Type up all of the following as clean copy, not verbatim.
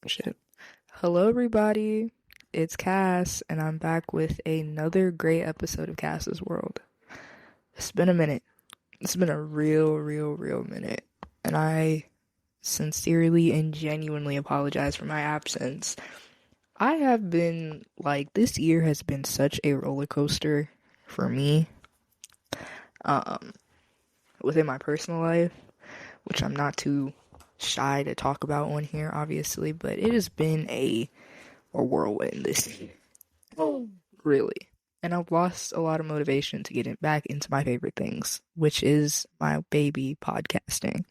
Shit. Hello, everybody. It's Cass, and I'm back with another great episode of Cass's World. It's been a minute. It's been a real minute. And I sincerely and genuinely apologize for my absence. I have been, this year has been such a roller coaster for me, um, within my personal life, which I'm not too shy to talk about on here, obviously, but it has been a whirlwind this year. Really. And I've lost a lot of motivation to get it back into my favorite things, which is my baby podcasting.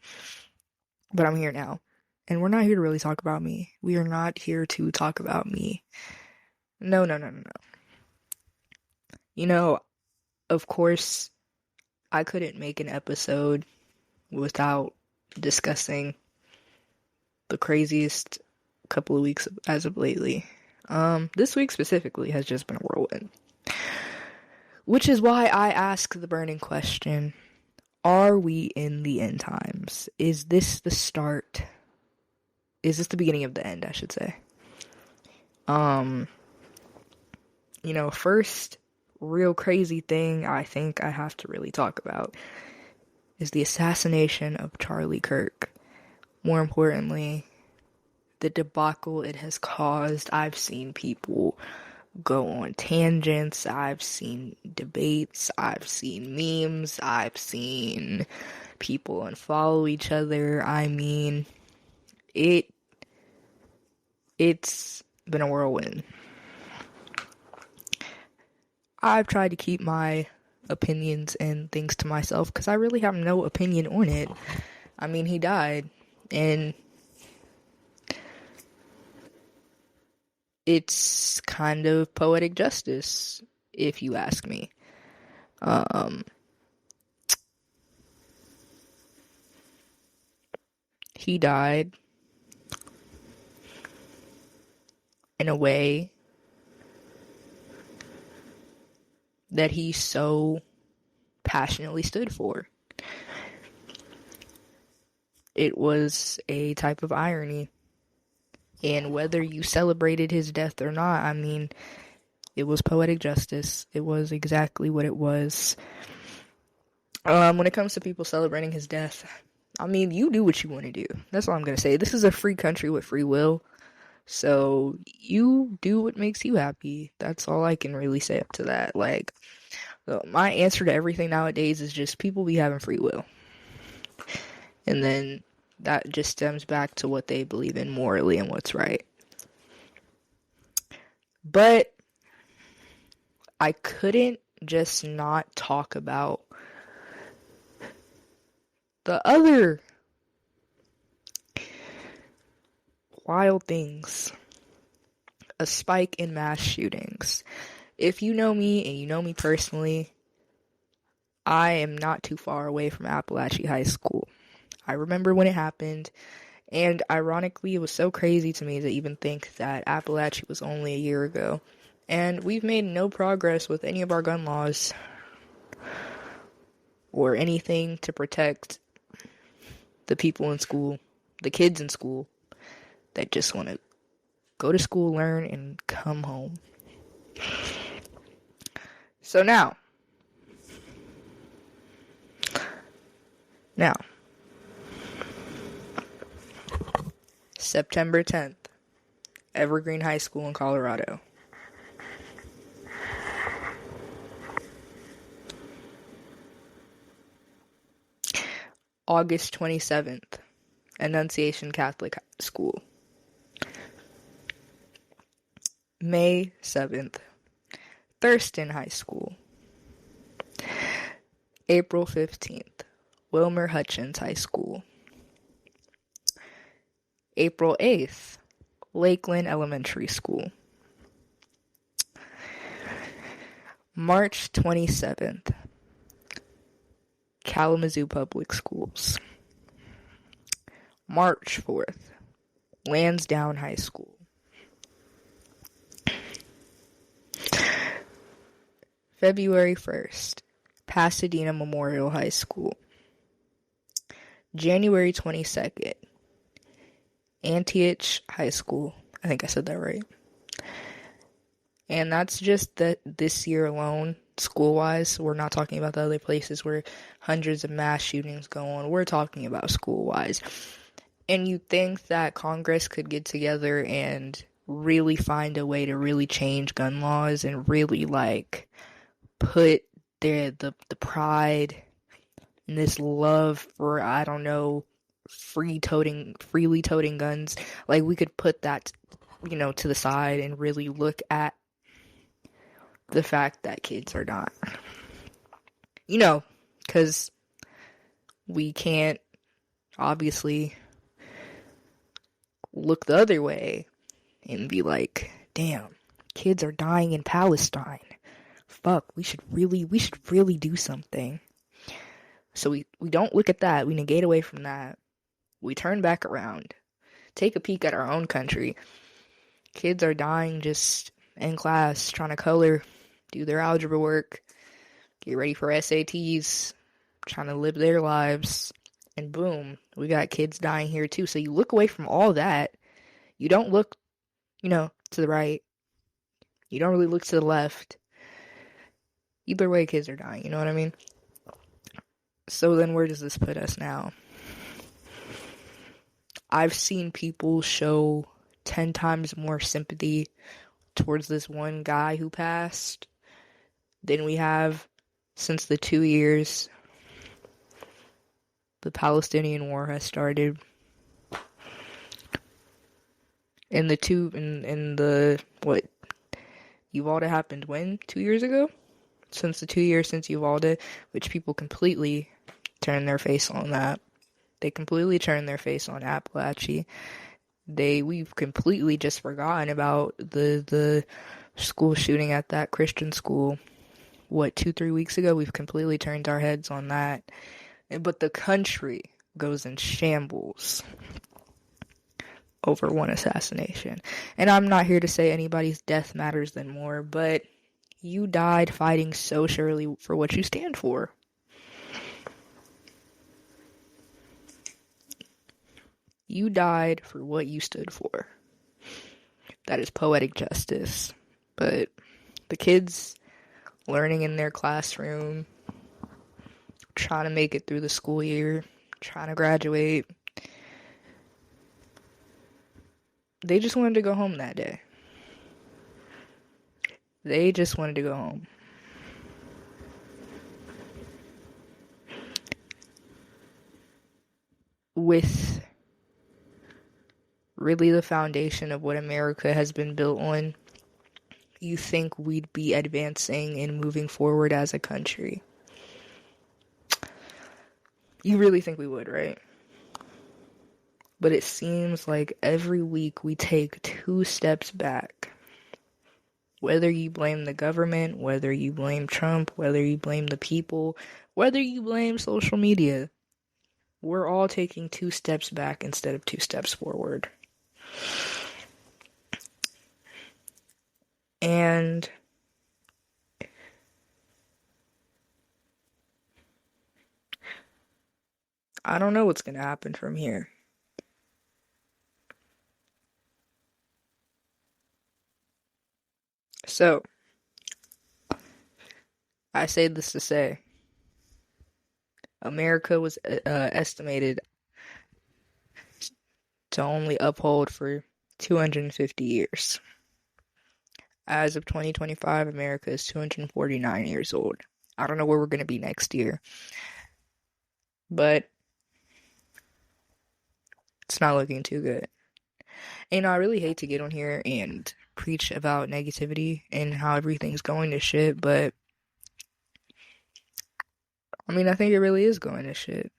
But I'm here now. And we're not here to really talk about me. We are not here to talk about me. No. Of course, I couldn't make an episode without discussing the craziest couple of weeks as of lately. This week specifically has just been a whirlwind. Which is why I ask the burning question, are we in the end times? Is this the start? Is this the beginning of the end, I should say? First real crazy thing I think I have to really talk about is the assassination of Charlie Kirk. More importantly, the debacle it has caused. I've seen people go on tangents, I've seen debates, I've seen memes, I've seen people unfollow each other. I mean, it's been a whirlwind. I've tried to keep my opinions and things to myself because I really have no opinion on it. I mean, he died, and it's kind of poetic justice, if you ask me. He died in a way that he so passionately stood for. It was a type of irony. And whether you celebrated his death or not, I mean, it was poetic justice. It was exactly what it was. When it comes to people celebrating his death, I mean, you do what you want to do. That's all I'm going to say. This is a free country with free will. So you do what makes you happy. That's all I can really say up to that. My answer to everything nowadays is just people be having free will. And then that just stems back to what they believe in morally and what's right. But I couldn't just not talk about the other wild things. A spike in mass shootings. If you know me and you know me personally, I am not too far away from Appalachia High School. I remember when it happened, and ironically, it was so crazy to me to even think that Appalachia was only a year ago. And we've made no progress with any of our gun laws or anything to protect the people in school, the kids in school that just want to go to school, learn, and come home. So now, September 10th, Evergreen High School in Colorado. August 27th, Annunciation Catholic School. May 7th, Thurston High School. April 15th, Wilmer Hutchins High School. April 8th, Lakeland Elementary School. March 27th, Kalamazoo Public Schools. March 4th, Lansdowne High School. February 1st, Pasadena Memorial High School. January 22nd, Antioch High School. I think I said that right. And that's just that this year alone, school wise. We're not talking about the other places where hundreds of mass shootings go on. We're talking about school wise. And you think that Congress could get together and really find a way to really change gun laws and really like put the pride and this love for, I don't know, freely toting guns, like we could put that, to the side and really look at the fact that kids are not, because we can't obviously look the other way and be like, damn, kids are dying in Palestine. Fuck, we should really do something. So we don't look at that. We negate away from that. We turn back around. Take a peek at our own country. Kids are dying just in class, trying to color, do their algebra work, get ready for SATs, trying to live their lives. And boom, we got kids dying here too. So you look away from all that. You don't look, to the right. You don't really look to the left. Either way, kids are dying. You know what I mean? So then where does this put us now? I've seen people show 10 times more sympathy towards this one guy who passed than we have since the 2 years the Palestinian war has started. And what, Uvalde happened when? 2 years ago? Since the 2 years since Uvalde, which people completely turned their face on that. They completely turned their face on Appalachia. We've completely just forgotten about the school shooting at that Christian school. What, 2-3 weeks ago? We've completely turned our heads on that. But the country goes in shambles over one assassination. And I'm not here to say anybody's death matters than more, but you died fighting so surely for what you stand for. You died for what you stood for. That is poetic justice. But the kids learning in their classroom, trying to make it through the school year, trying to graduate, they just wanted to go home that day. They just wanted to go home. With really the foundation of what America has been built on, you think we'd be advancing and moving forward as a country. You really think we would, right? But it seems like every week we take 2 steps back. Whether you blame the government, whether you blame Trump, whether you blame the people, whether you blame social media, we're all taking 2 steps back instead of 2 steps forward. And I don't know what's going to happen from here. So, I say this to say, America was estimated to only uphold for 250 years. As of 2025, America is 249 years old. I don't know where we're going to be next year, but it's not looking too good. And I really hate to get on here and preach about negativity and how everything's going to shit, but I mean, I think it really is going to shit.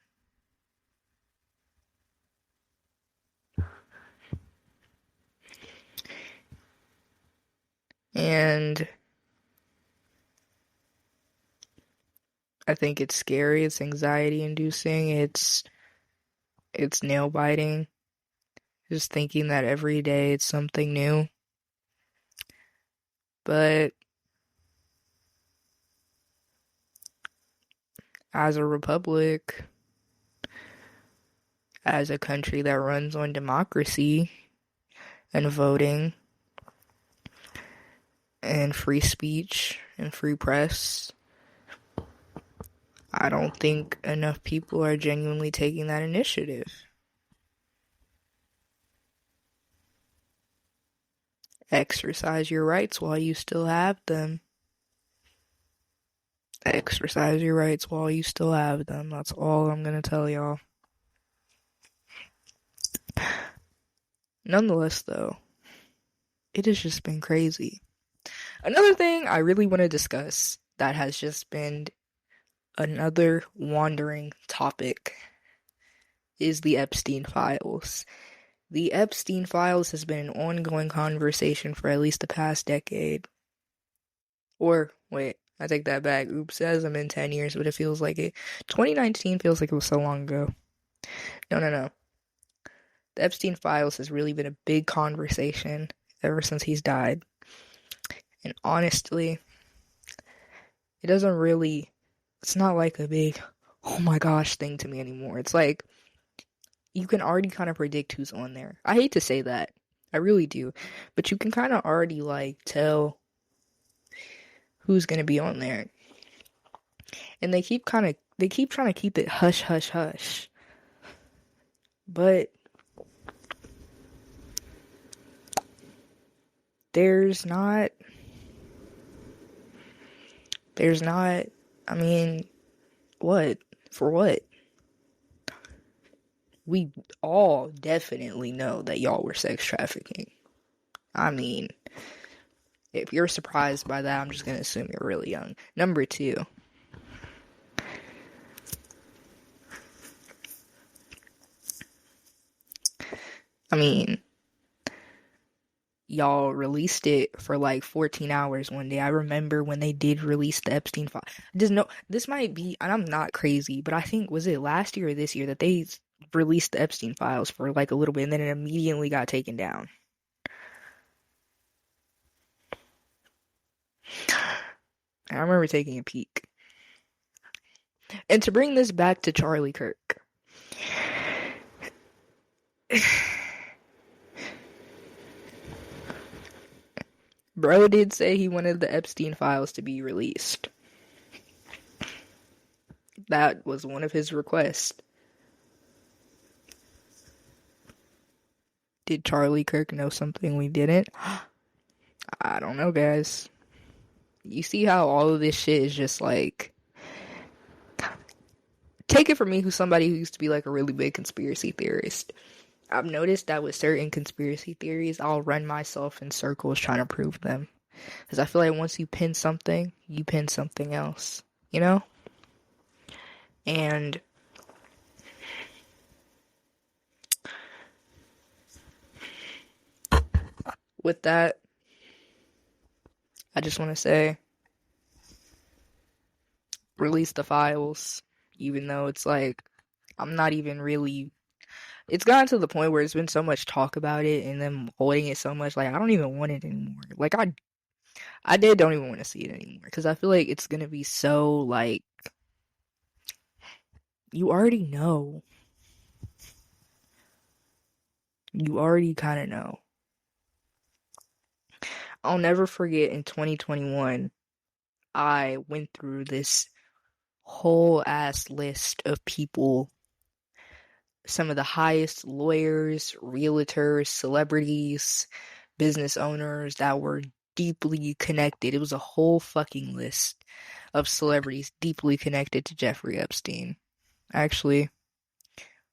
And I think it's scary, it's anxiety inducing, it's nail biting. Just thinking that every day it's something new. But as a republic, as a country that runs on democracy and voting and free speech and free press, I don't think enough people are genuinely taking that initiative. Exercise your rights while you still have them. Exercise your rights while you still have them. That's all I'm gonna tell y'all. Nonetheless, though, it has just been crazy. Another thing I really want to discuss that has just been another wandering topic is the Epstein Files. The Epstein Files has been an ongoing conversation for at least the past decade. Or, wait, I take that back. Oops, it hasn't been 10 years, but it feels like it. 2019 feels like it was so long ago. No. The Epstein Files has really been a big conversation ever since he's died. And honestly, it doesn't really, it's not like a big, oh my gosh thing to me anymore. It's like, you can already kind of predict who's on there. I hate to say that. I really do. But you can kind of already, like, tell who's going to be on there. And they keep trying to keep it hush, hush, hush. But there's not, I mean, what? For what? We all definitely know that y'all were sex trafficking. I mean, if you're surprised by that, I'm just gonna assume you're really young. Number two. I mean, y'all released it for like 14 hours one day. I remember when they did release the Epstein file. Just know, this might be, and I'm not crazy, but I think, was it last year or this year that they released the Epstein files for like a little bit and then it immediately got taken down? I remember taking a peek. And to bring this back to Charlie Kirk. Bro did say he wanted the Epstein files to be released. That was one of his requests. Did Charlie Kirk know something we didn't? I don't know, guys. You see how all of this shit is just like... Take it from me, who's somebody who used to be like a really big conspiracy theorist. I've noticed that with certain conspiracy theories, I'll run myself in circles trying to prove them. Because I feel like once you pin something, you pin something else. You know? And with that, I just want to say, release the files. Even though it's like, I'm not even really... It's gotten to the point where it's been so much talk about it and them holding it so much, like, I don't even want it anymore. Like, don't even want to see it anymore. Because I feel like it's going to be so, like... You already know. You already kind of know. I'll never forget in 2021, I went through this whole ass list of people, some of the highest lawyers, realtors, celebrities, business owners that were deeply connected. It was a whole fucking list of celebrities deeply connected to Jeffrey Epstein. Actually,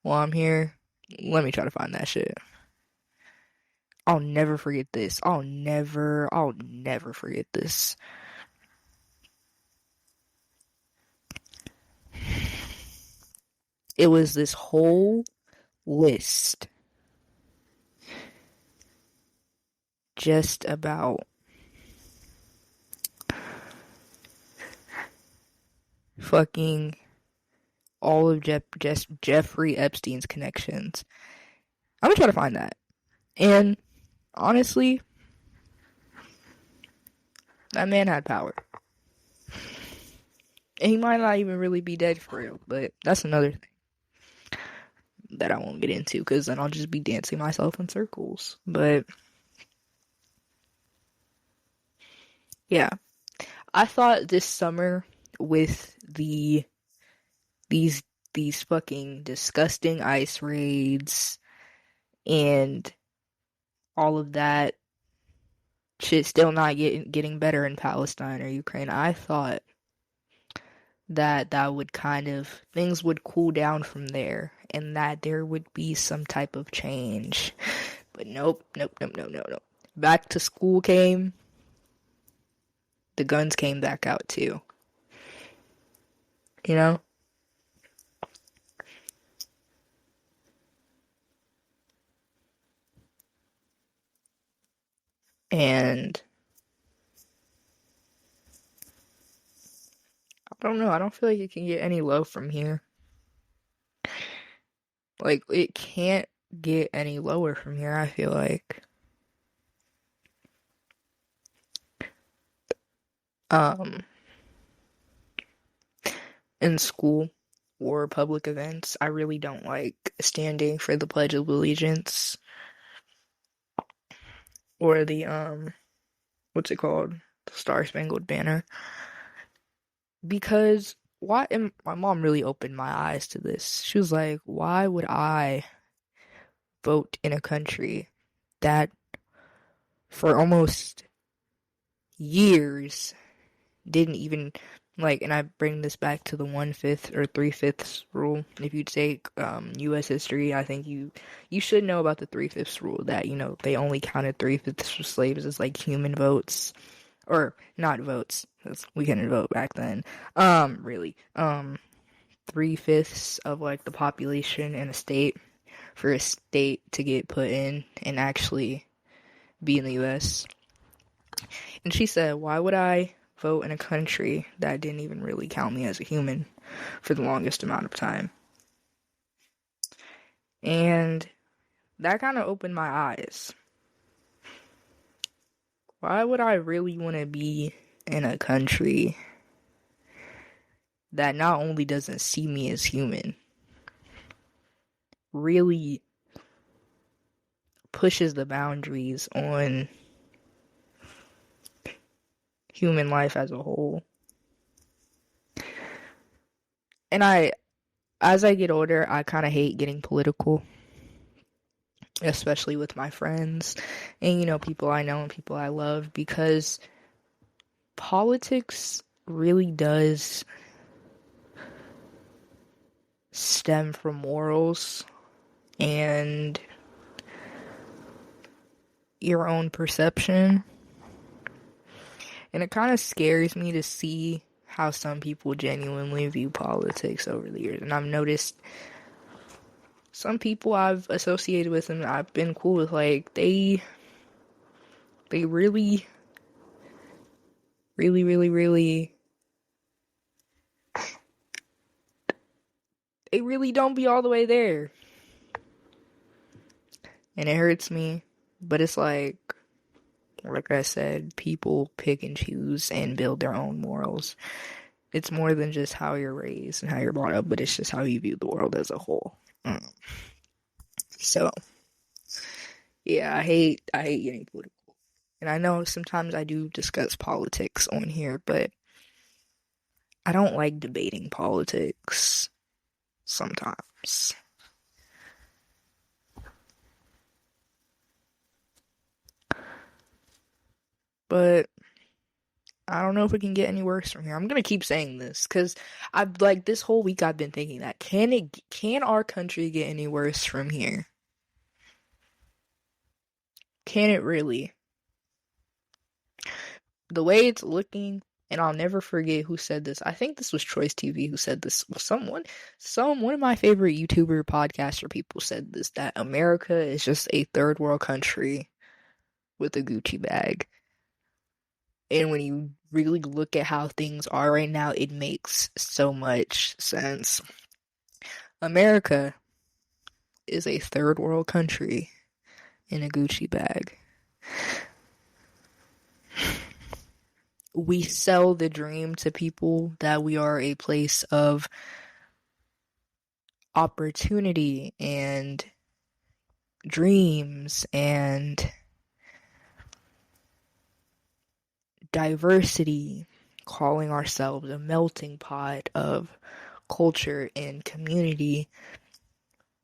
while I'm here, let me try to find that shit. I'll never forget this. I'll never forget this. It was this whole list just about fucking all of Jeffrey Epstein's connections. I'm gonna try to find that. And honestly, that man had power. And he might not even really be dead for real, but that's another thing. that I won't get into because then I'll just be dancing myself in circles. But yeah, I thought this summer with these these fucking disgusting ice raids and all of that shit still not getting better in Palestine or Ukraine. I thought that would kind of things would cool down from there and that there would be some type of change. But nope, nope, nope, nope, nope, nope. Back to school came, the guns came back out too. You know? And I don't know, I don't feel like it can get any low from here. Like it can't get any lower from here, I feel like. Um in school or public events, I really don't like standing for the Pledge of Allegiance or the what's it called? The Star Spangled Banner. Because why and my mom really opened my eyes to this. She was like, "Why would I vote in a country that for almost years didn't even like," and I bring this back to the 1/5 or 3/5 rule. If you take U.S. history, I think you should know about the 3/5 rule that they only counted 3/5 of slaves as like human votes or not votes. 'Cause we couldn't vote back then. Really, 3/5 of like the population in a state for a state to get put in and actually be in the U.S. And she said, "Why would I vote in a country that didn't even really count me as a human for the longest amount of time?" And that kind of opened my eyes. Why would I really want to be in a country that not only doesn't see me as human, really pushes the boundaries on human life as a whole? And as I get older, I kind of hate getting political, especially with my friends and, people I know and people I love, because politics really does stem from morals and your own perception. And it kind of scares me to see how some people genuinely view politics over the years. And I've noticed some people I've associated with and I've been cool with, like, they really, really, really, really, they really don't be all the way there. And it hurts me. But it's like I said, people pick and choose and build their own morals. It's more than just how you're raised and how you're brought up, but it's just how you view the world as a whole. So, yeah, I hate getting political. And I know sometimes I do discuss politics on here, but I don't like debating politics sometimes. But I don't know if it can get any worse from here. I'm gonna keep saying this because I've like this whole week I've been thinking that can our country get any worse from here? Can it really? The way it's looking, and I'll never forget who said this. I think this was Choice TV who said this. One of my favorite YouTuber podcaster people said this, that America is just a third world country with a Gucci bag. And when you really look at how things are right now, it makes so much sense. America is a third world country in a Gucci bag. We sell the dream to people that we are a place of opportunity and dreams and diversity, calling ourselves a melting pot of culture and community,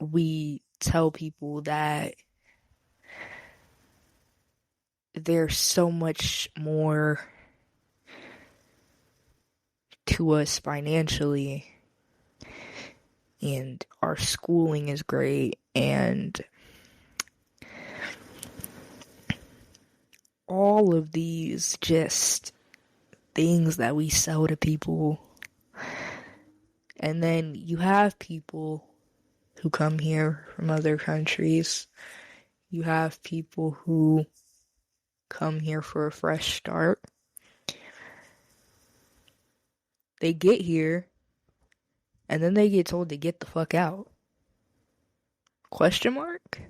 we tell people that there's so much more to us financially, and our schooling is great, and all of these just things that we sell to people. And then you have people who come here from other countries. You have people who come here for a fresh start. They get here, and then they get told to get the fuck out. Question mark?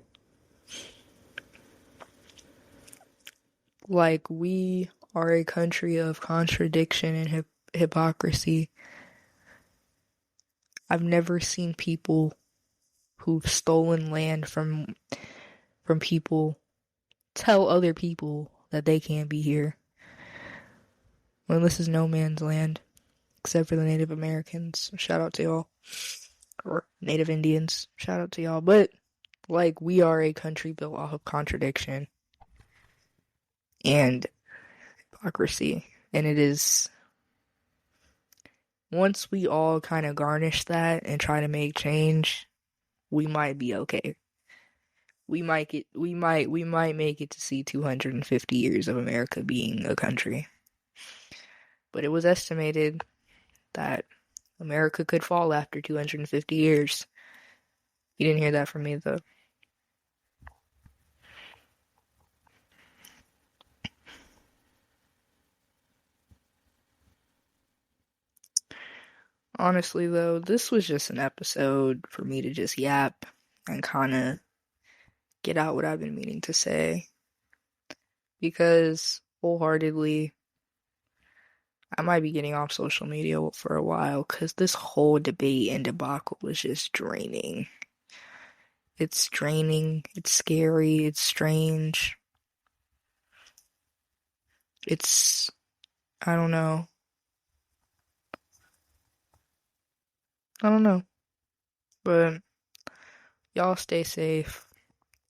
Like, we are a country of contradiction and hypocrisy. I've never seen people who've stolen land from people tell other people that they can't be here, when this is no man's land, except for the Native Americans. Shout out to y'all. Or Native Indians. Shout out to y'all. But, like, we are a country built off of contradiction and hypocrisy. And it is, once we all kind of garnish that and try to make change, we might be okay. We might make it to see 250 years of America being a country. But it was estimated that America could fall after 250 years. You didn't hear that from me, though. Honestly, though, this was just an episode for me to just yap and kind of get out what I've been meaning to say. Because, wholeheartedly, I might be getting off social media for a while because this whole debate and debacle was just draining. It's draining, it's scary, it's strange. It's, I don't know. But y'all stay safe.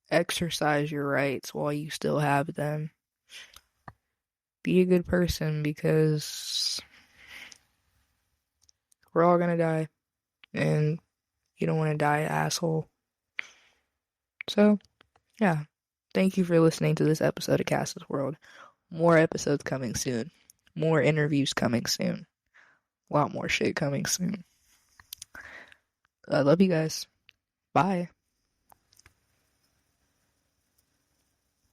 Exercise your rights while you still have them. Be a good person, because we're all gonna die. And you don't want to die, asshole. So, yeah. Thank you for listening to this episode of Cass's World. More episodes coming soon. More interviews coming soon. A lot more shit coming soon. I love you guys. Bye.